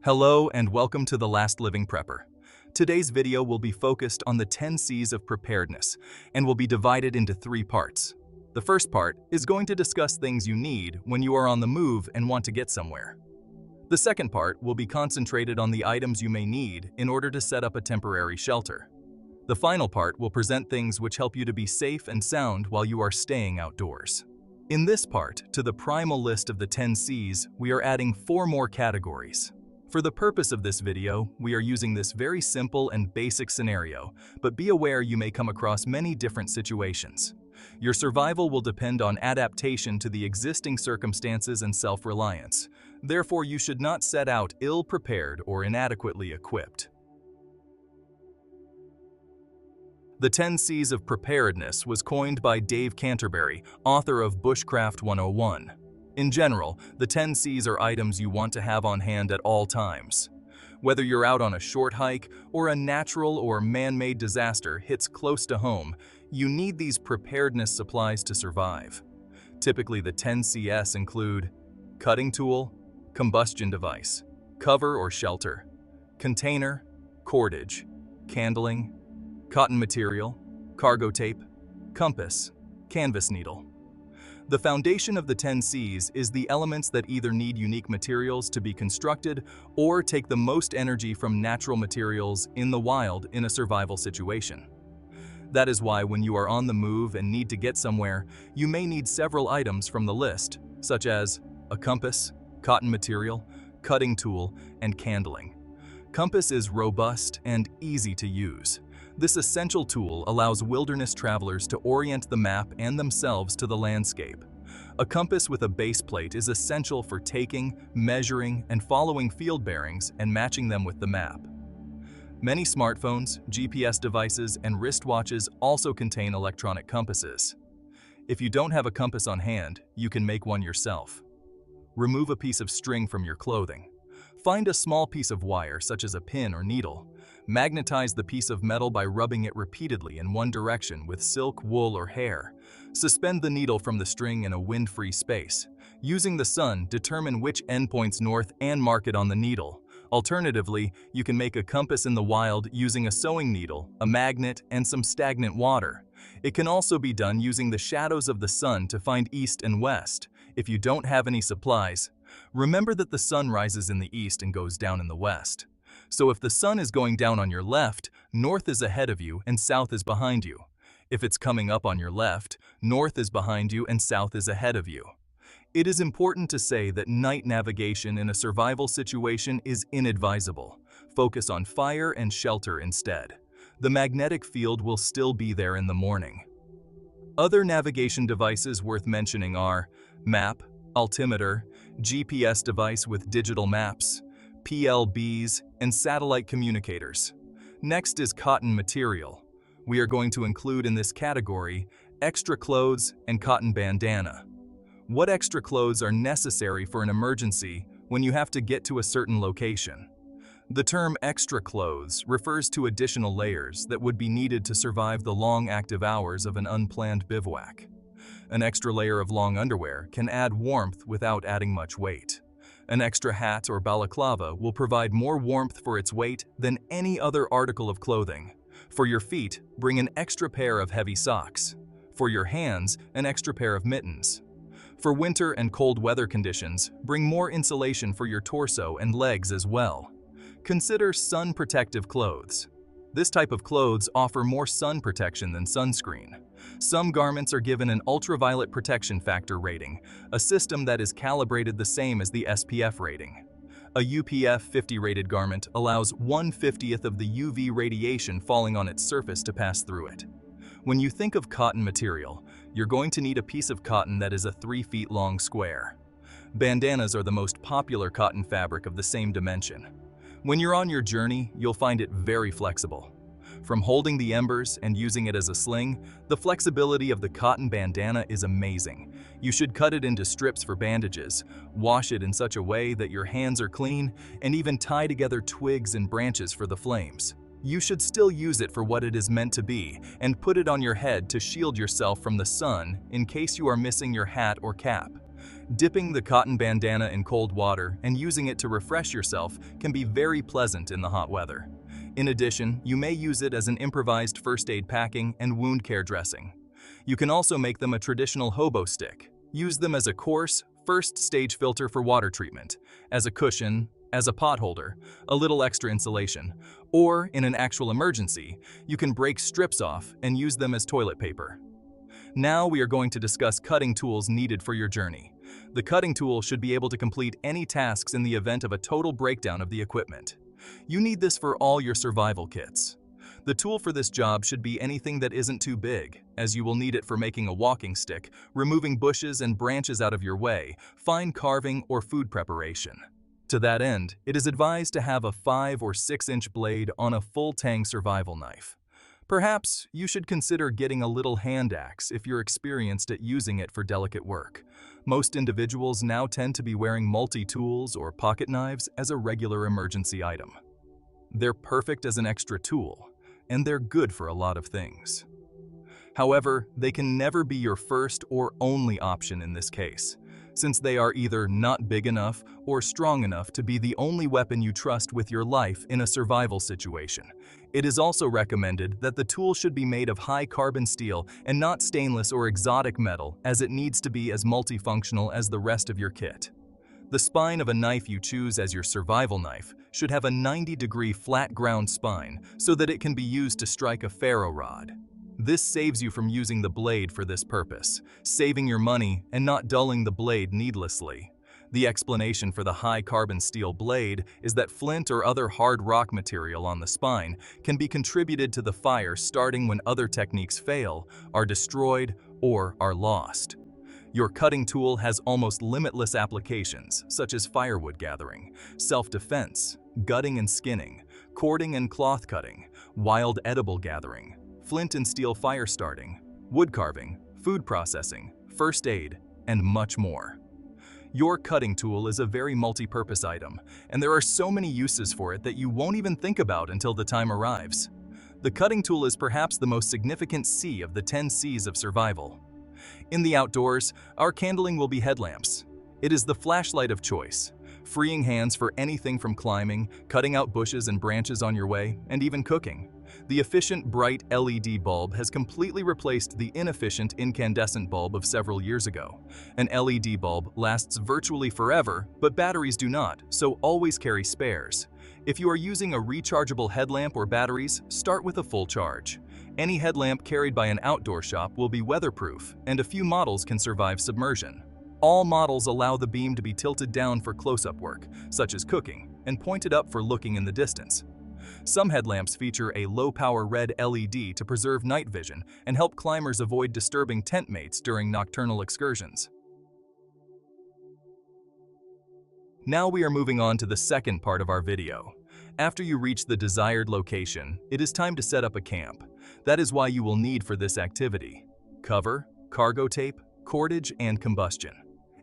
Hello and welcome to The Last Living Prepper. Today's video will be focused on the 10 C's of preparedness and will be divided into 3 parts. The first part is going to discuss things you need when you are on the move and want to get somewhere. The second part will be concentrated on the items you may need in order to set up a temporary shelter. The final part will present things which help you to be safe and sound while you are staying outdoors. In this part, to the primal list of the 10 C's, we are adding 4 more categories. For the purpose of this video, we are using this very simple and basic scenario, but be aware you may come across many different situations. Your survival will depend on adaptation to the existing circumstances and self-reliance. Therefore, you should not set out ill-prepared or inadequately equipped. The 10 C's of Preparedness was coined by Dave Canterbury, author of Bushcraft 101. In general, the 10 C's are items you want to have on hand at all times. Whether you're out on a short hike or a natural or man-made disaster hits close to home, you need these preparedness supplies to survive. Typically, the 10 C's include cutting tool, combustion device, cover or shelter, container, cordage, candling, cotton material, cargo tape, compass, canvas needle. The foundation of the 10 C's is the elements that either need unique materials to be constructed or take the most energy from natural materials in the wild in a survival situation. That is why when you are on the move and need to get somewhere, you may need several items from the list, such as a compass, cotton material, cutting tool, and candling. Compass is robust and easy to use. This essential tool allows wilderness travelers to orient the map and themselves to the landscape. A compass with a base plate is essential for taking, measuring, and following field bearings and matching them with the map. Many smartphones, GPS devices, and wristwatches also contain electronic compasses. If you don't have a compass on hand, you can make one yourself. Remove a piece of string from your clothing. Find a small piece of wire, such as a pin or needle. Magnetize the piece of metal by rubbing it repeatedly in one direction with silk, wool, or hair. Suspend the needle from the string in a wind-free space. Using the sun, determine which end points north and mark it on the needle. Alternatively, you can make a compass in the wild using a sewing needle, a magnet, and some stagnant water. It can also be done using the shadows of the sun to find east and west. If you don't have any supplies, remember that the sun rises in the east and goes down in the west. So if the sun is going down on your left, north is ahead of you and south is behind you. If it's coming up on your left, north is behind you and south is ahead of you. It is important to say that night navigation in a survival situation is inadvisable. Focus on fire and shelter instead. The magnetic field will still be there in the morning. Other navigation devices worth mentioning are map, altimeter, GPS device with digital maps, PLBs, and satellite communicators. Next is cotton material. We are going to include in this category extra clothes and cotton bandana. What extra clothes are necessary for an emergency when you have to get to a certain location? The term extra clothes refers to additional layers that would be needed to survive the long active hours of an unplanned bivouac. An extra layer of long underwear can add warmth without adding much weight. An extra hat or balaclava will provide more warmth for its weight than any other article of clothing. For your feet, bring an extra pair of heavy socks. For your hands, an extra pair of mittens. For winter and cold weather conditions, bring more insulation for your torso and legs as well. Consider sun protective clothes. This type of clothes offer more sun protection than sunscreen. Some garments are given an ultraviolet protection factor rating, a system that is calibrated the same as the SPF rating. A UPF 50 rated garment allows 1/50th of the UV radiation falling on its surface to pass through it. When you think of cotton material, you're going to need a piece of cotton that is a 3 feet long square. Bandanas are the most popular cotton fabric of the same dimension. When you're on your journey, you'll find it very flexible. From holding the embers and using it as a sling, the flexibility of the cotton bandana is amazing. You should cut it into strips for bandages, wash it in such a way that your hands are clean, and even tie together twigs and branches for the flames. You should still use it for what it is meant to be and put it on your head to shield yourself from the sun in case you are missing your hat or cap. Dipping the cotton bandana in cold water and using it to refresh yourself can be very pleasant in the hot weather. In addition, you may use it as an improvised first aid packing and wound care dressing. You can also make them a traditional hobo stick. Use them as a coarse, first-stage filter for water treatment, as a cushion, as a pot holder, a little extra insulation, or, in an actual emergency, you can break strips off and use them as toilet paper. Now we are going to discuss cutting tools needed for your journey. The cutting tool should be able to complete any tasks in the event of a total breakdown of the equipment. You need this for all your survival kits. The tool for this job should be anything that isn't too big, as you will need it for making a walking stick, removing bushes and branches out of your way, fine carving, or food preparation. To that end, it is advised to have a 5 or 6-inch blade on a full-tang survival knife. Perhaps you should consider getting a little hand axe if you're experienced at using it for delicate work. Most individuals now tend to be wearing multi-tools or pocket knives as a regular emergency item. They're perfect as an extra tool, and they're good for a lot of things. However, they can never be your first or only option in this case, since they are either not big enough or strong enough to be the only weapon you trust with your life in a survival situation. It is also recommended that the tool should be made of high carbon steel and not stainless or exotic metal, as it needs to be as multifunctional as the rest of your kit. The spine of a knife you choose as your survival knife should have a 90-degree flat ground spine so that it can be used to strike a ferro rod. This saves you from using the blade for this purpose, saving your money and not dulling the blade needlessly. The explanation for the high carbon steel blade is that flint or other hard rock material on the spine can be contributed to the fire starting when other techniques fail, are destroyed, or are lost. Your cutting tool has almost limitless applications, such as firewood gathering, self-defense, gutting and skinning, cording and cloth cutting, wild edible gathering, flint and steel fire starting, wood carving, food processing, first aid, and much more. Your cutting tool is a very multi-purpose item, and there are so many uses for it that you won't even think about until the time arrives. The cutting tool is perhaps the most significant C of the 10 C's of survival. In the outdoors, our kindling will be headlamps. It is the flashlight of choice, freeing hands for anything from climbing, cutting out bushes and branches on your way, and even cooking. The efficient bright LED bulb has completely replaced the inefficient incandescent bulb of several years ago. An LED bulb lasts virtually forever, but batteries do not, so always carry spares. If you are using a rechargeable headlamp or batteries, start with a full charge. Any headlamp carried by an outdoor shop will be weatherproof, and a few models can survive submersion. All models allow the beam to be tilted down for close-up work, such as cooking, and pointed up for looking in the distance. Some headlamps feature a low-power red LED to preserve night vision and help climbers avoid disturbing tent mates during nocturnal excursions. Now we are moving on to the second part of our video. After you reach the desired location, it is time to set up a camp. That is why you will need for this activity cover, cargo tape, cordage, and combustion.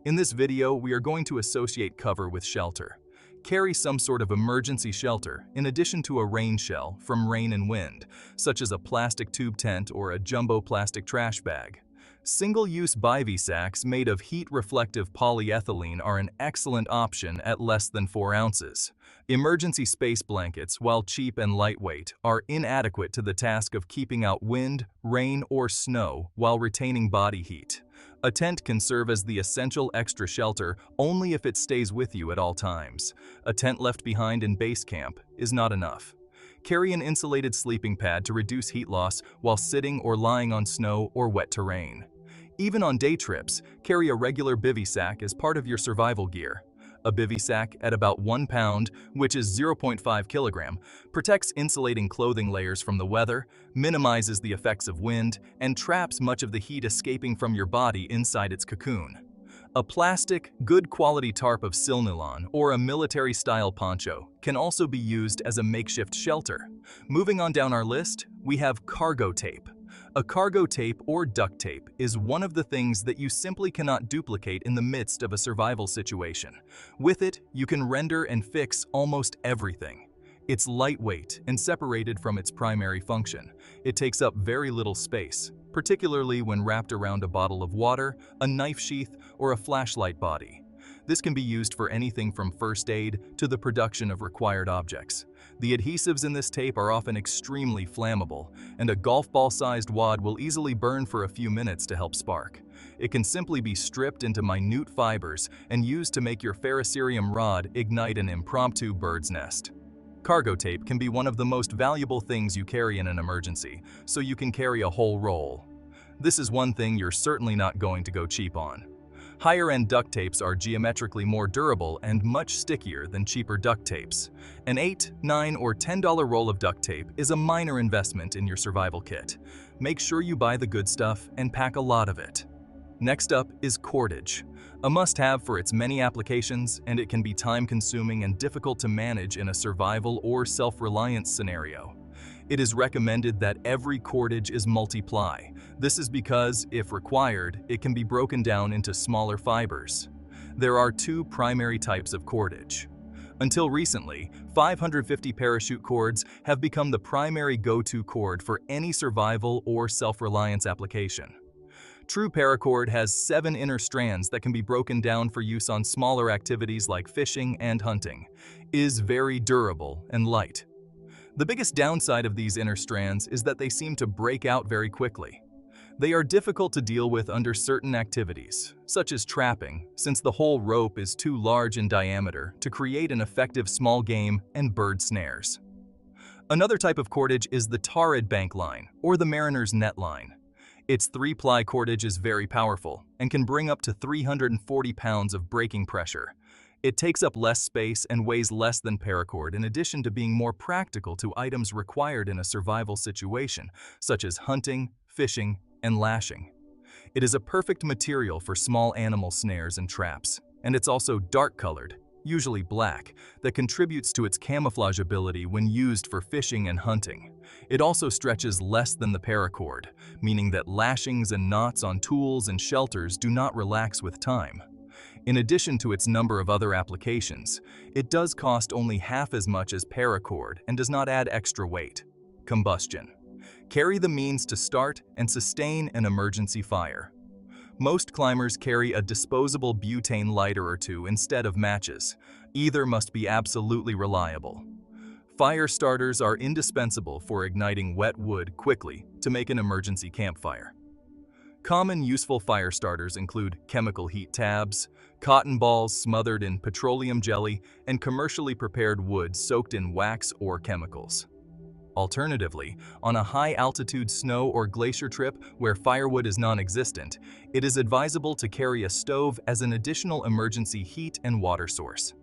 In this video, we are going to associate cover with shelter. Carry some sort of emergency shelter in addition to a rain shell from rain and wind, such as a plastic tube tent or a jumbo plastic trash bag. Single-use bivy sacks made of heat-reflective polyethylene are an excellent option at less than 4 ounces. Emergency space blankets, while cheap and lightweight, are inadequate to the task of keeping out wind, rain, or snow while retaining body heat. A tent can serve as the essential extra shelter only if it stays with you at all times. A tent left behind in base camp is not enough. Carry an insulated sleeping pad to reduce heat loss while sitting or lying on snow or wet terrain. Even on day trips, carry a regular bivy sack as part of your survival gear. A bivy sack at about 1 pound, which is 0.5 kilogram, protects insulating clothing layers from the weather, minimizes the effects of wind, and traps much of the heat escaping from your body inside its cocoon. A plastic, good quality tarp of silnylon or a military-style poncho can also be used as a makeshift shelter. Moving on down our list, we have cargo tape. A cargo tape or duct tape is one of the things that you simply cannot duplicate in the midst of a survival situation. With it, you can render and fix almost everything. It's lightweight and separated from its primary function. It takes up very little space. particularly when wrapped around a bottle of water, a knife sheath, or a flashlight body. This can be used for anything from first aid to the production of required objects. The adhesives in this tape are often extremely flammable, and a golf ball-sized wad will easily burn for a few minutes to help spark. It can simply be stripped into minute fibers and used to make your ferrocerium rod ignite an impromptu bird's nest. Cargo tape can be one of the most valuable things you carry in an emergency, so you can carry a whole roll. This is one thing you're certainly not going to go cheap on. Higher-end duct tapes are geometrically more durable and much stickier than cheaper duct tapes. An $8, $9, or $10 roll of duct tape is a minor investment in your survival kit. Make sure you buy the good stuff and pack a lot of it. Next up is cordage. A must-have for its many applications, and it can be time-consuming and difficult to manage in a survival or self-reliance scenario. It is recommended that every cordage is multi-ply. This is because, if required, it can be broken down into smaller fibers. There are two primary types of cordage. Until recently, 550 parachute cords have become the primary go-to cord for any survival or self-reliance application. True paracord has 7 inner strands that can be broken down for use on smaller activities like fishing and hunting, is very durable and light. The biggest downside of these inner strands is that they seem to break out very quickly. They are difficult to deal with under certain activities, such as trapping, since the whole rope is too large in diameter to create an effective small game and bird snares. Another type of cordage is the tarred bank line, or the mariner's net line. Its 3-ply cordage is very powerful and can bring up to 340 pounds of breaking pressure. It takes up less space and weighs less than paracord, in addition to being more practical to items required in a survival situation, such as hunting, fishing, and lashing. It is a perfect material for small animal snares and traps, and it's also dark-colored, usually black, that contributes to its camouflage ability when used for fishing and hunting. It also stretches less than the paracord, meaning that lashings and knots on tools and shelters do not relax with time. In addition to its number of other applications, it does cost only half as much as paracord and does not add extra weight. Combustion. Carry the means to start and sustain an emergency fire. Most climbers carry a disposable butane lighter or two instead of matches. Either must be absolutely reliable. Fire starters are indispensable for igniting wet wood quickly to make an emergency campfire. Common useful fire starters include chemical heat tabs, cotton balls smothered in petroleum jelly, and commercially prepared wood soaked in wax or chemicals. Alternatively, on a high-altitude snow or glacier trip where firewood is non-existent, it is advisable to carry a stove as an additional emergency heat and water source.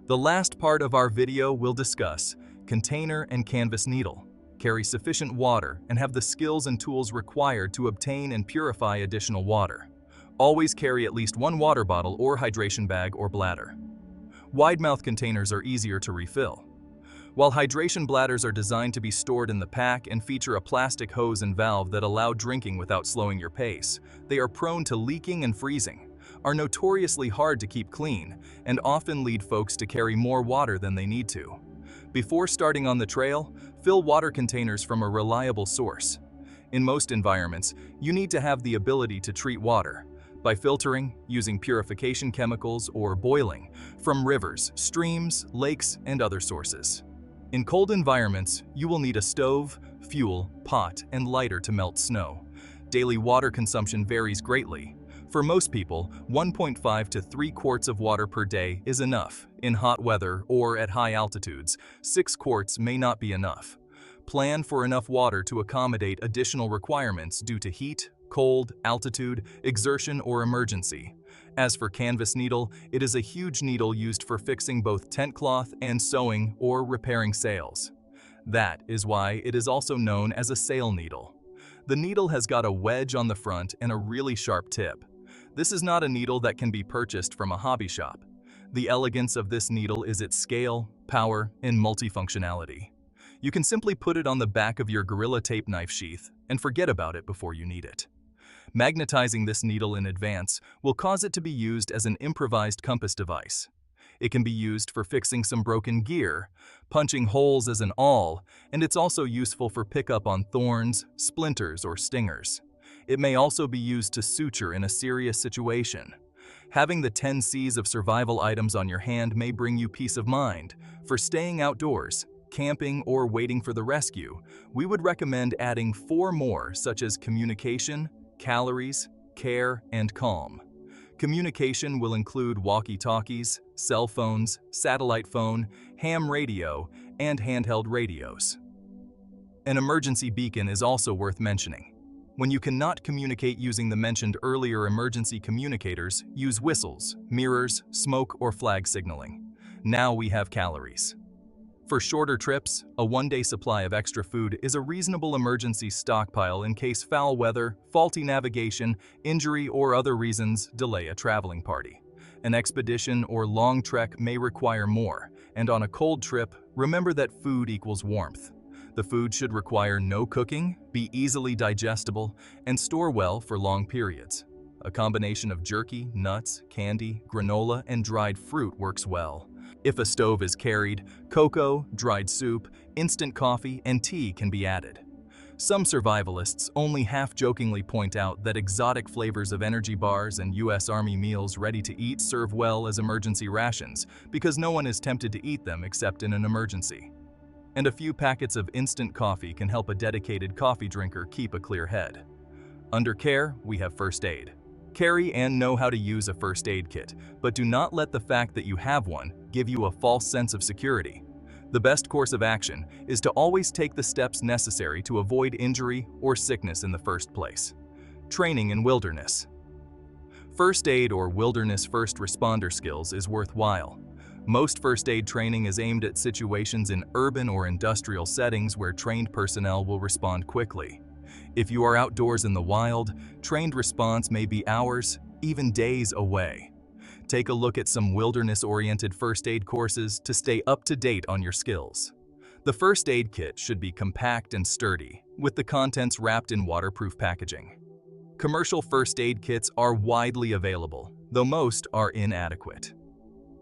The last part of our video will discuss container and canvas needle. Carry sufficient water and have the skills and tools required to obtain and purify additional water. Always carry at least one water bottle or hydration bag or bladder. Wide-mouth containers are easier to refill. While hydration bladders are designed to be stored in the pack and feature a plastic hose and valve that allow drinking without slowing your pace, they are prone to leaking and freezing, are notoriously hard to keep clean, and often lead folks to carry more water than they need to. Before starting on the trail, fill water containers from a reliable source. In most environments, you need to have the ability to treat water by filtering, using purification chemicals, or boiling from rivers, streams, lakes, and other sources. In cold environments, you will need a stove, fuel, pot, and lighter to melt snow. Daily water consumption varies greatly. For most people, 1.5 to 3 quarts of water per day is enough. In hot weather or at high altitudes, 6 quarts may not be enough. Plan for enough water to accommodate additional requirements due to heat, cold, altitude, exertion, or emergency. As for canvas needle, it is a huge needle used for fixing both tent cloth and sewing or repairing sails. That is why it is also known as a sail needle. The needle has got a wedge on the front and a really sharp tip. This is not a needle that can be purchased from a hobby shop. The elegance of this needle is its scale, power, and multifunctionality. You can simply put it on the back of your Gorilla Tape knife sheath and forget about it before you need it. Magnetizing this needle in advance will cause it to be used as an improvised compass device. It can be used for fixing some broken gear, punching holes as an awl, and it's also useful for pickup on thorns, splinters, or stingers. It may also be used to suture in a serious situation. Having the 10 C's of survival items on your hand may bring you peace of mind. For staying outdoors, camping, or waiting for the rescue, we would recommend adding 4 more, such as communication, calories, care, and calm. Communication will include walkie-talkies, cell phones, satellite phone, ham radio, and handheld radios. An emergency beacon is also worth mentioning. When you cannot communicate using the mentioned earlier emergency communicators, use whistles, mirrors, smoke, or flag signaling. Now we have calories. For shorter trips, a 1-day supply of extra food is a reasonable emergency stockpile in case foul weather, faulty navigation, injury, or other reasons delay a traveling party. An expedition or long trek may require more, and on a cold trip, remember that food equals warmth. The food should require no cooking, be easily digestible, and store well for long periods. A combination of jerky, nuts, candy, granola, and dried fruit works well. If a stove is carried, cocoa, dried soup, instant coffee, and tea can be added. Some survivalists only half-jokingly point out that exotic flavors of energy bars and U.S. Army meals ready to eat serve well as emergency rations because no one is tempted to eat them except in an emergency. And a few packets of instant coffee can help a dedicated coffee drinker keep a clear head. Under care, we have first aid. Carry and know how to use a first aid kit, but do not let the fact that you have one give you a false sense of security. The best course of action is to always take the steps necessary to avoid injury or sickness in the first place. Training in wilderness. First aid or wilderness first responder skills is worthwhile. Most first aid training is aimed at situations in urban or industrial settings where trained personnel will respond quickly. If you are outdoors in the wild, trained response may be hours, even days away. Take a look at some wilderness-oriented first aid courses to stay up to date on your skills. The first aid kit should be compact and sturdy, with the contents wrapped in waterproof packaging. Commercial first aid kits are widely available, though most are inadequate.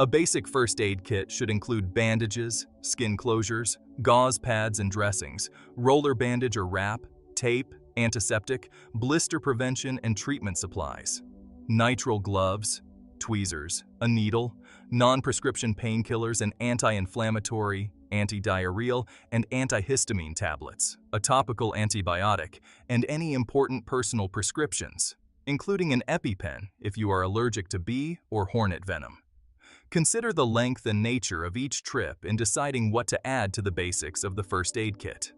A basic first aid kit should include bandages, skin closures, gauze pads and dressings, roller bandage or wrap, tape, antiseptic, blister prevention and treatment supplies, nitrile gloves, tweezers, a needle, non-prescription painkillers and anti-inflammatory, anti-diarrheal, and antihistamine tablets, a topical antibiotic, and any important personal prescriptions, including an EpiPen if you are allergic to bee or hornet venom. Consider the length and nature of each trip in deciding what to add to the basics of the first aid kit.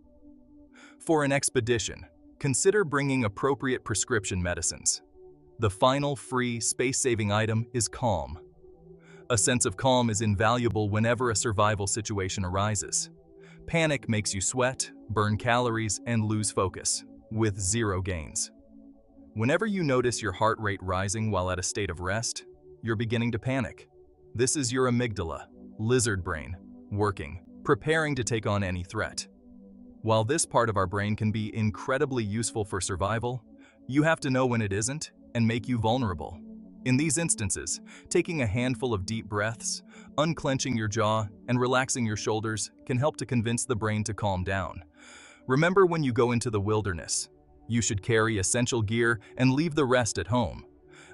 For an expedition, consider bringing appropriate prescription medicines. The final free, space-saving item is calm. A sense of calm is invaluable whenever a survival situation arises. Panic makes you sweat, burn calories, and lose focus, with zero gains. Whenever you notice your heart rate rising while at a state of rest, you're beginning to panic. This is your amygdala, lizard brain, working, preparing to take on any threat. While this part of our brain can be incredibly useful for survival, you have to know when it isn't and make you vulnerable. In these instances, taking a handful of deep breaths, unclenching your jaw, and relaxing your shoulders can help to convince the brain to calm down. Remember, when you go into the wilderness, you should carry essential gear and leave the rest at home.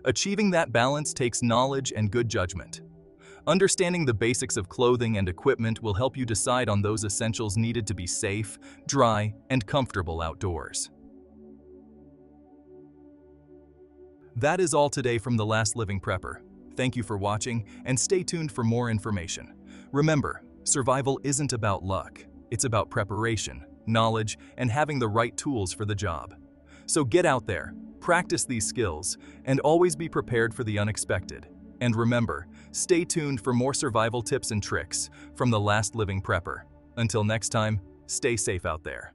Achieving that balance takes knowledge and good judgment. Understanding the basics of clothing and equipment will help you decide on those essentials needed to be safe, dry, and comfortable outdoors. That is all today from The Last Living Prepper. Thank you for watching, and stay tuned for more information. Remember, survival isn't about luck. It's about preparation, knowledge, and having the right tools for the job. So get out there, practice these skills, and always be prepared for the unexpected. And remember, stay tuned for more survival tips and tricks from The Last Living Prepper. Until next time, stay safe out there.